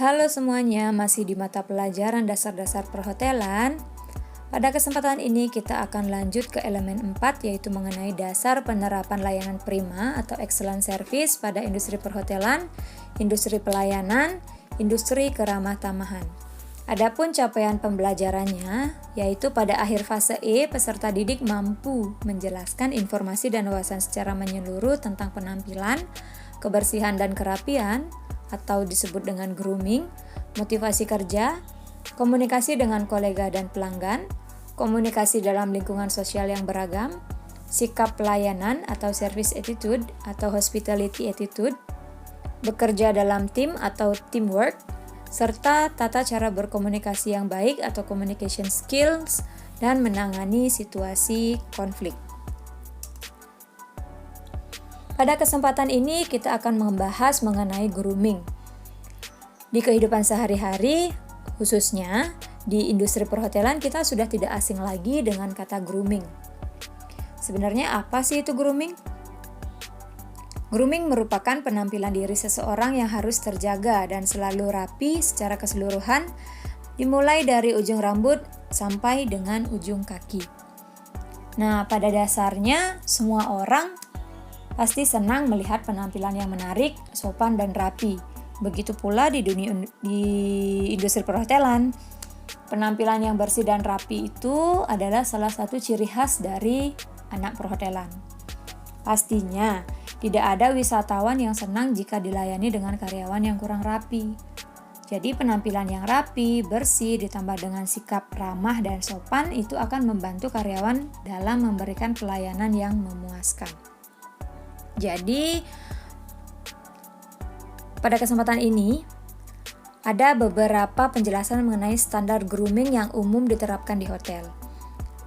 Halo semuanya, masih di mata pelajaran dasar-dasar perhotelan. Pada kesempatan ini kita akan lanjut ke elemen 4 yaitu mengenai dasar penerapan layanan prima atau excellent service pada industri perhotelan, industri pelayanan, industri keramah tamahan. Adapun capaian pembelajarannya yaitu pada akhir fase E peserta didik mampu menjelaskan informasi dan wawasan secara menyeluruh tentang penampilan, kebersihan dan kerapian atau disebut dengan grooming, motivasi kerja, komunikasi dengan kolega dan pelanggan, komunikasi dalam lingkungan sosial yang beragam, sikap pelayanan atau service attitude atau hospitality attitude, bekerja dalam tim atau teamwork, serta tata cara berkomunikasi yang baik atau communication skills dan menangani situasi konflik. Pada kesempatan ini kita akan membahas mengenai grooming. Di kehidupan sehari-hari, khususnya di industri perhotelan kita sudah tidak asing lagi dengan kata grooming. Sebenarnya apa sih itu grooming? Grooming merupakan penampilan diri seseorang yang harus terjaga dan selalu rapi secara keseluruhan, dimulai dari ujung rambut sampai dengan ujung kaki. Nah, pada dasarnya semua orang pasti senang melihat penampilan yang menarik, sopan dan rapi. Begitu pula di industri perhotelan. Penampilan yang bersih dan rapi itu adalah salah satu ciri khas dari anak perhotelan. Pastinya tidak ada wisatawan yang senang jika dilayani dengan karyawan yang kurang rapi. Jadi penampilan yang rapi, bersih, ditambah dengan sikap ramah dan sopan itu akan membantu karyawan dalam memberikan pelayanan yang memuaskan. Jadi, pada kesempatan ini, ada beberapa penjelasan mengenai standar grooming yang umum diterapkan di hotel.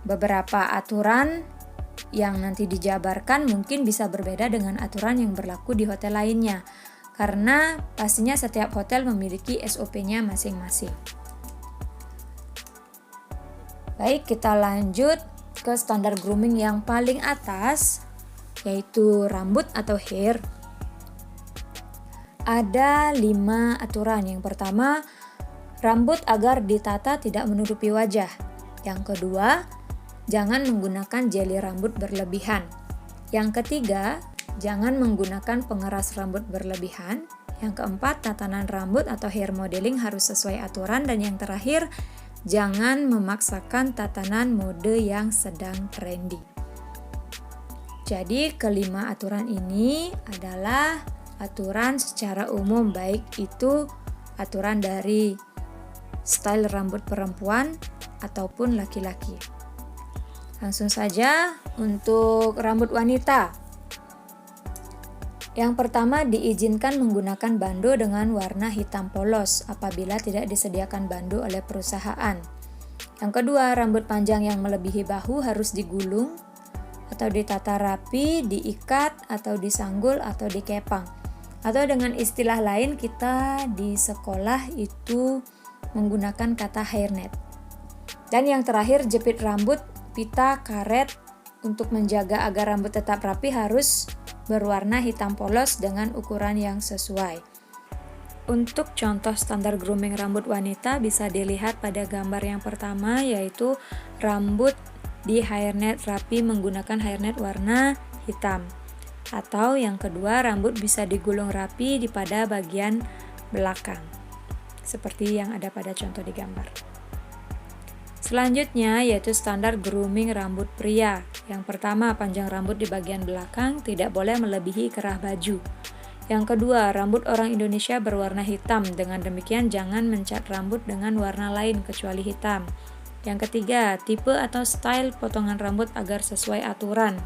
Beberapa aturan yang nanti dijabarkan mungkin bisa berbeda dengan aturan yang berlaku di hotel lainnya, karena pastinya setiap hotel memiliki SOP-nya masing-masing. Baik, kita lanjut ke standar grooming yang paling atas, yaitu rambut atau hair. Ada 5 aturan. Yang pertama, rambut agar ditata tidak menutupi wajah. Yang kedua, jangan menggunakan jeli rambut berlebihan. Yang ketiga, jangan menggunakan pengeras rambut berlebihan. Yang keempat, tatanan rambut atau hair modeling harus sesuai aturan. Dan yang terakhir, jangan memaksakan tatanan mode yang sedang trendy. Jadi kelima aturan ini adalah aturan secara umum, baik itu aturan dari style rambut perempuan ataupun laki-laki. Langsung saja untuk rambut wanita. Yang pertama, diizinkan menggunakan bando dengan warna hitam polos apabila tidak disediakan bando oleh perusahaan. Yang kedua, rambut panjang yang melebihi bahu harus digulung atau ditata rapi, diikat atau disanggul atau dikepang. Atau dengan istilah lain kita di sekolah itu menggunakan kata hairnet. Dan yang terakhir, jepit rambut, pita, karet untuk menjaga agar rambut tetap rapi harus berwarna hitam polos dengan ukuran yang sesuai. Untuk contoh standar grooming rambut wanita bisa dilihat pada gambar yang pertama, yaitu rambut di hairnet rapi menggunakan hairnet warna hitam. Atau yang kedua, rambut bisa digulung rapi pada bagian belakang, seperti yang ada pada contoh di gambar. Selanjutnya yaitu standar grooming rambut pria. Yang pertama, panjang rambut di bagian belakang tidak boleh melebihi kerah baju. Yang kedua, rambut orang Indonesia berwarna hitam. Dengan demikian jangan mencat rambut dengan warna lain kecuali hitam. Yang ketiga, tipe atau style potongan rambut agar sesuai aturan.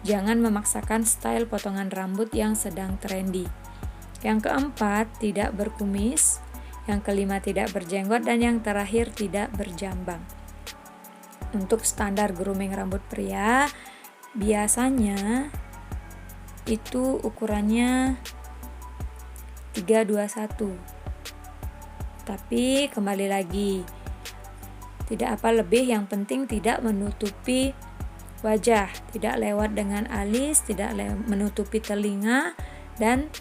Jangan memaksakan style potongan rambut yang sedang trendy. Yang keempat, tidak berkumis. Yang kelima, tidak berjenggot. Dan yang terakhir, tidak berjambang. Untuk standar grooming rambut pria, biasanya itu ukurannya 321. Tapi kembali lagi, tidak apa lebih, yang penting tidak menutupi wajah, tidak lewat dengan alis, tidak menutupi telinga, dan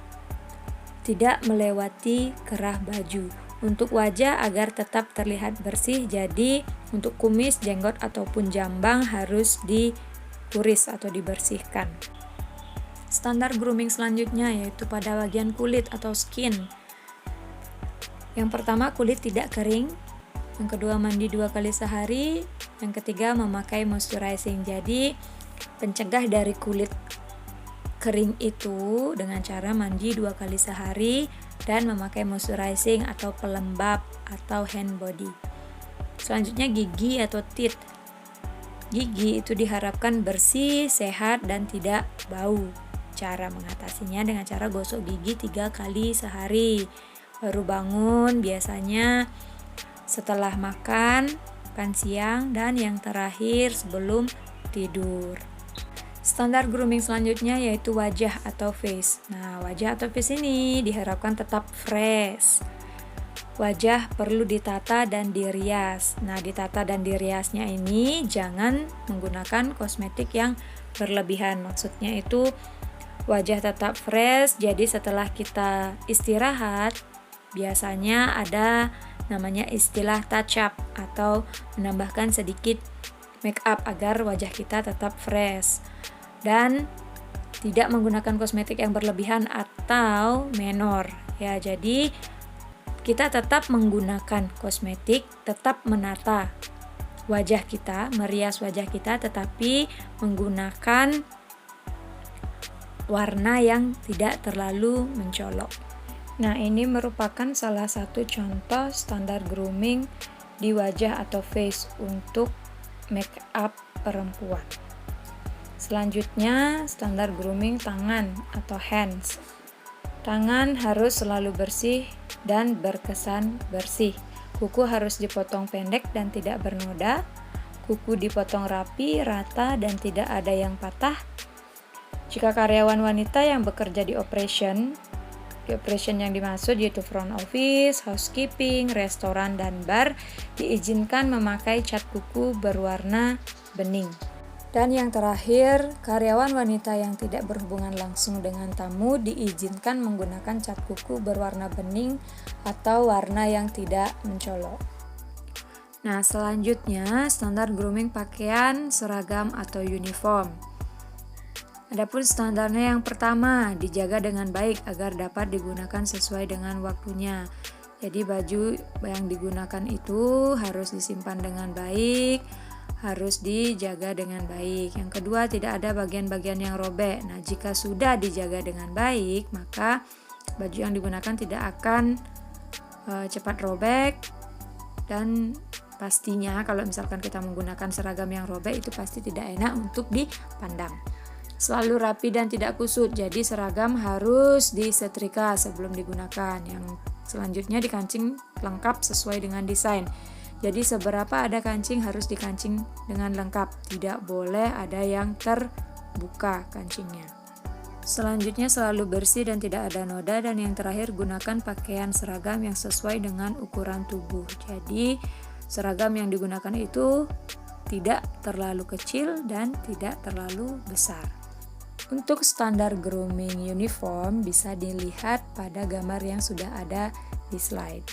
tidak melewati kerah baju. Untuk wajah agar tetap terlihat bersih, jadi untuk kumis, jenggot ataupun jambang harus dipuris atau dibersihkan. Standar grooming selanjutnya yaitu pada bagian kulit atau skin. Yang pertama, kulit tidak kering. Yang kedua, mandi 2 kali sehari. Yang ketiga, memakai moisturizing. Jadi pencegah dari kulit kering itu dengan cara mandi 2 kali sehari dan memakai moisturizing atau pelembab atau hand body. Selanjutnya, gigi atau teeth. Gigi itu diharapkan bersih, sehat, dan tidak bau. Cara mengatasinya dengan cara gosok gigi 3 kali sehari. Baru bangun biasanya, setelah makan siang, dan yang terakhir sebelum tidur. Standar grooming selanjutnya yaitu wajah atau face. Nah, wajah atau face ini diharapkan tetap fresh. Wajah perlu ditata dan dirias. Nah, ditata dan diriasnya ini jangan menggunakan kosmetik yang berlebihan. Maksudnya itu wajah tetap fresh, jadi setelah kita istirahat biasanya ada namanya istilah touch up atau menambahkan sedikit make up agar wajah kita tetap fresh, dan tidak menggunakan kosmetik yang berlebihan atau menor ya. Jadi kita tetap menggunakan kosmetik, tetap menata wajah kita, merias wajah kita, tetapi menggunakan warna yang tidak terlalu mencolok. Nah, ini merupakan salah satu contoh standar grooming di wajah atau face untuk make up perempuan. Selanjutnya, standar grooming tangan atau hands. Tangan harus selalu bersih dan berkesan bersih. Kuku harus dipotong pendek dan tidak bernoda. Kuku dipotong rapi, rata, dan tidak ada yang patah. Jika karyawan wanita yang bekerja di operation yang dimaksud yaitu front office, housekeeping, restoran, dan bar, diizinkan memakai cat kuku berwarna bening. Dan yang terakhir, karyawan wanita yang tidak berhubungan langsung dengan tamu diizinkan menggunakan cat kuku berwarna bening atau warna yang tidak mencolok. Nah, selanjutnya standar grooming pakaian, seragam atau uniform. Adapun standarnya yang pertama, dijaga dengan baik agar dapat digunakan sesuai dengan waktunya. Jadi baju yang digunakan itu harus disimpan dengan baik, harus dijaga dengan baik. Yang kedua, tidak ada bagian-bagian yang robek. Nah, jika sudah dijaga dengan baik, maka baju yang digunakan tidak akan cepat robek, dan pastinya kalau misalkan kita menggunakan seragam yang robek itu pasti tidak enak untuk dipandang. Selalu rapi dan tidak kusut, jadi seragam harus disetrika sebelum digunakan. Yang selanjutnya, dikancing lengkap sesuai dengan desain. Jadi seberapa ada kancing harus dikancing dengan lengkap, tidak boleh ada yang terbuka kancingnya. Selanjutnya, selalu bersih dan tidak ada noda, dan yang terakhir, gunakan pakaian seragam yang sesuai dengan ukuran tubuh. Jadi seragam yang digunakan itu tidak terlalu kecil dan tidak terlalu besar. Untuk standar grooming uniform bisa dilihat pada gambar yang sudah ada di slide.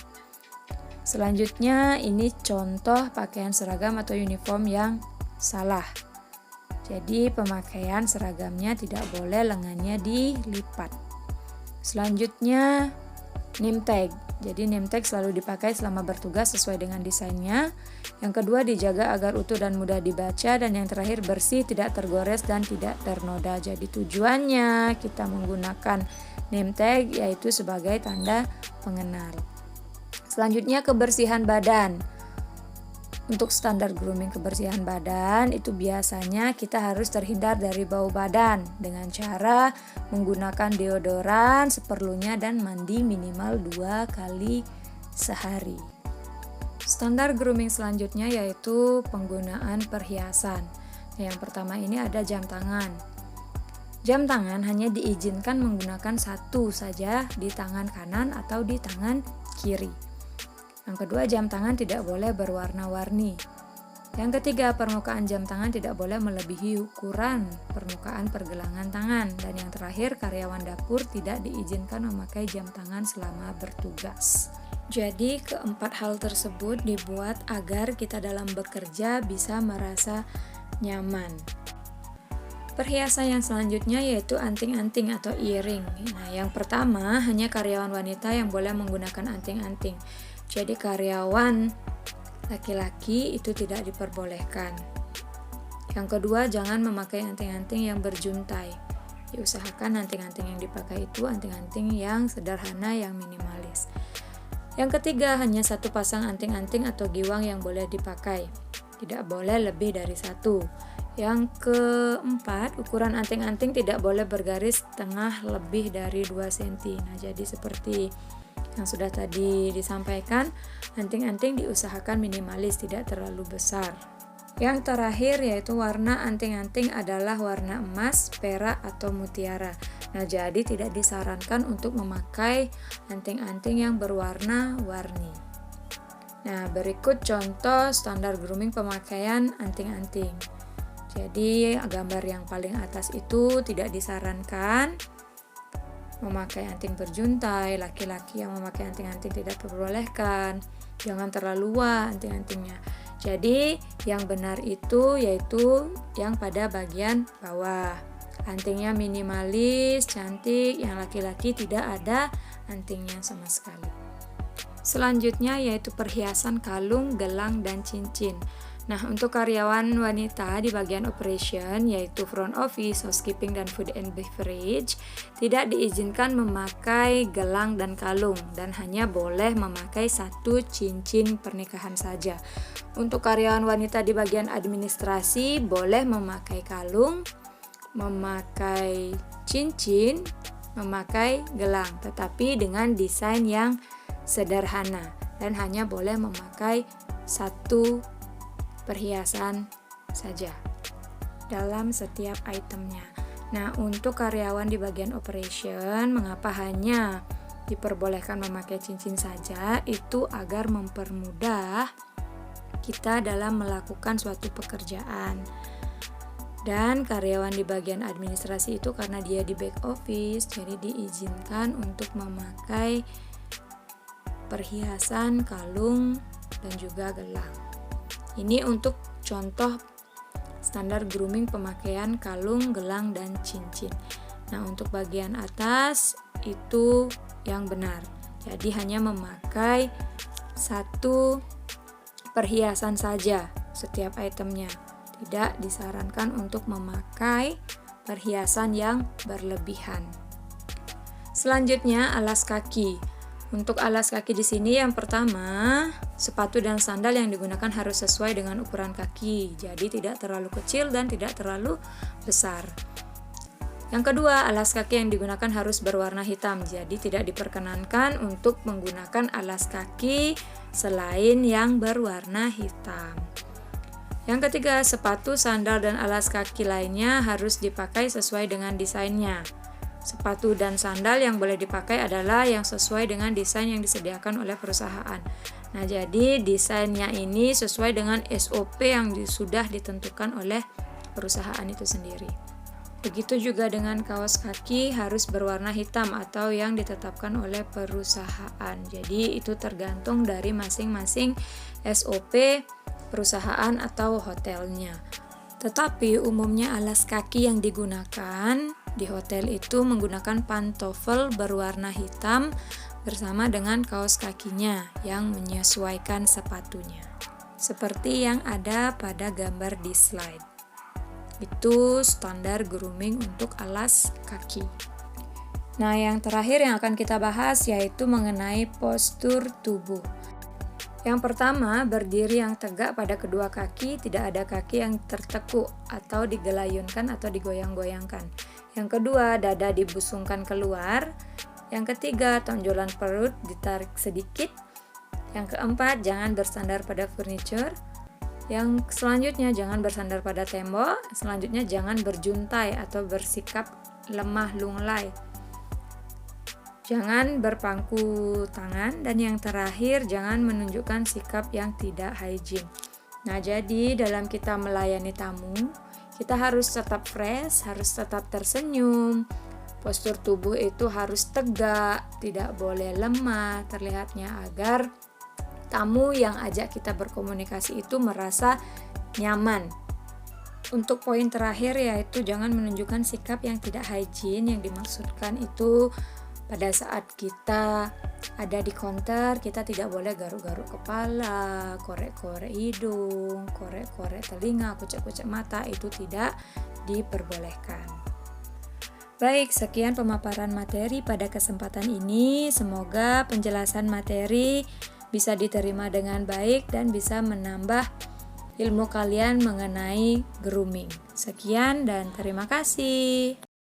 Selanjutnya, ini contoh pakaian seragam atau uniform yang salah. Jadi pemakaian seragamnya tidak boleh lengannya dilipat. Selanjutnya, name tag. Jadi name tag selalu dipakai selama bertugas sesuai dengan desainnya. Yang kedua, dijaga agar utuh dan mudah dibaca. Dan yang terakhir, bersih, tidak tergores dan tidak ternoda. Jadi tujuannya kita menggunakan name tag yaitu sebagai tanda pengenal. Selanjutnya, kebersihan badan. Untuk standar grooming kebersihan badan itu biasanya kita harus terhindar dari bau badan dengan cara menggunakan deodoran seperlunya dan mandi minimal 2 kali sehari. Standar grooming selanjutnya yaitu penggunaan perhiasan. Yang pertama ini ada jam tangan. Jam tangan hanya diizinkan menggunakan satu saja di tangan kanan atau di tangan kiri. Yang kedua, jam tangan tidak boleh berwarna-warni. Yang ketiga, permukaan jam tangan tidak boleh melebihi ukuran permukaan pergelangan tangan. Dan yang terakhir, karyawan dapur tidak diizinkan memakai jam tangan selama bertugas. Jadi keempat hal tersebut dibuat agar kita dalam bekerja bisa merasa nyaman. Perhiasan yang selanjutnya yaitu anting-anting atau earring. Nah, yang pertama, hanya karyawan wanita yang boleh menggunakan anting-anting. Jadi karyawan laki-laki itu tidak diperbolehkan. Yang kedua, jangan memakai anting-anting yang berjuntai. Diusahakan anting-anting yang dipakai itu anting-anting yang sederhana, yang minimalis. Yang ketiga, hanya satu pasang anting-anting atau giwang yang boleh dipakai. Tidak boleh lebih dari satu. Yang keempat, ukuran anting-anting tidak boleh bergaris tengah lebih dari 2 cm. Nah, jadi seperti yang sudah tadi disampaikan, anting-anting diusahakan minimalis, tidak terlalu besar. Yang terakhir yaitu warna anting-anting adalah warna emas, perak, atau mutiara. Nah, jadi tidak disarankan untuk memakai anting-anting yang berwarna-warni. Nah, berikut contoh standar grooming pemakaian anting-anting. Jadi, gambar yang paling atas itu tidak disarankan memakai anting berjuntai, laki-laki yang memakai anting-anting tidak diperbolehkan, jangan terlalu wah anting-antingnya. Jadi yang benar itu yaitu yang pada bagian bawah, antingnya minimalis, cantik, yang laki-laki tidak ada antingnya sama sekali. Selanjutnya yaitu perhiasan kalung, gelang, dan cincin. Nah, untuk karyawan wanita di bagian operation yaitu front office, housekeeping, dan food and beverage tidak diizinkan memakai gelang dan kalung dan hanya boleh memakai satu cincin pernikahan saja. Untuk karyawan wanita di bagian administrasi boleh memakai kalung, memakai cincin, memakai gelang, tetapi dengan desain yang sederhana dan hanya boleh memakai satu perhiasan saja dalam setiap itemnya. Nah, untuk karyawan di bagian operation, mengapa hanya diperbolehkan memakai cincin saja? Itu agar mempermudah kita dalam melakukan suatu pekerjaan. Dan karyawan di bagian administrasi itu karena dia di back office, jadi diizinkan untuk memakai perhiasan, kalung, dan juga gelang. Ini untuk contoh standar grooming pemakaian kalung, gelang, dan cincin. Nah, untuk bagian atas itu yang benar. Jadi hanya memakai satu perhiasan saja setiap itemnya. Tidak disarankan untuk memakai perhiasan yang berlebihan. Selanjutnya, alas kaki. Untuk alas kaki di sini yang pertama, sepatu dan sandal yang digunakan harus sesuai dengan ukuran kaki. Jadi tidak terlalu kecil dan tidak terlalu besar. Yang kedua, alas kaki yang digunakan harus berwarna hitam. Jadi tidak diperkenankan untuk menggunakan alas kaki selain yang berwarna hitam. Yang ketiga, sepatu, sandal, dan alas kaki lainnya harus dipakai sesuai dengan desainnya. Sepatu dan sandal yang boleh dipakai adalah yang sesuai dengan desain yang disediakan oleh perusahaan. Nah, jadi desainnya ini sesuai dengan SOP yang sudah ditentukan oleh perusahaan itu sendiri. Begitu juga dengan kaos kaki harus berwarna hitam atau yang ditetapkan oleh perusahaan. Jadi itu tergantung dari masing-masing SOP perusahaan atau hotelnya. Tetapi umumnya alas kaki yang digunakan di hotel itu menggunakan pantofel berwarna hitam bersama dengan kaos kakinya yang menyesuaikan sepatunya. Seperti yang ada pada gambar di slide. Itu standar grooming untuk alas kaki. Nah, yang terakhir yang akan kita bahas yaitu mengenai postur tubuh. Yang pertama, berdiri yang tegak pada kedua kaki, tidak ada kaki yang tertekuk atau digelayunkan atau digoyang-goyangkan. Yang kedua, dada dibusungkan keluar. Yang ketiga, tonjolan perut ditarik sedikit. Yang keempat, jangan bersandar pada furniture. Yang selanjutnya, jangan bersandar pada tembok. Selanjutnya, jangan berjuntai atau bersikap lemah lunglai. Jangan berpangku tangan. Dan yang terakhir, jangan menunjukkan sikap yang tidak hygiene. Nah, jadi dalam kita melayani tamu, kita harus tetap fresh, harus tetap tersenyum. Postur tubuh itu harus tegak, tidak boleh lemah terlihatnya agar tamu yang ajak kita berkomunikasi itu merasa nyaman. Untuk poin terakhir yaitu jangan menunjukkan sikap yang tidak hygiene. Yang dimaksudkan itu pada saat kita ada di counter, kita tidak boleh garuk-garuk kepala, korek-korek hidung, korek-korek telinga, kucek-kucek mata, itu tidak diperbolehkan. Baik, sekian pemaparan materi pada kesempatan ini. Semoga penjelasan materi bisa diterima dengan baik dan bisa menambah ilmu kalian mengenai grooming. Sekian dan terima kasih.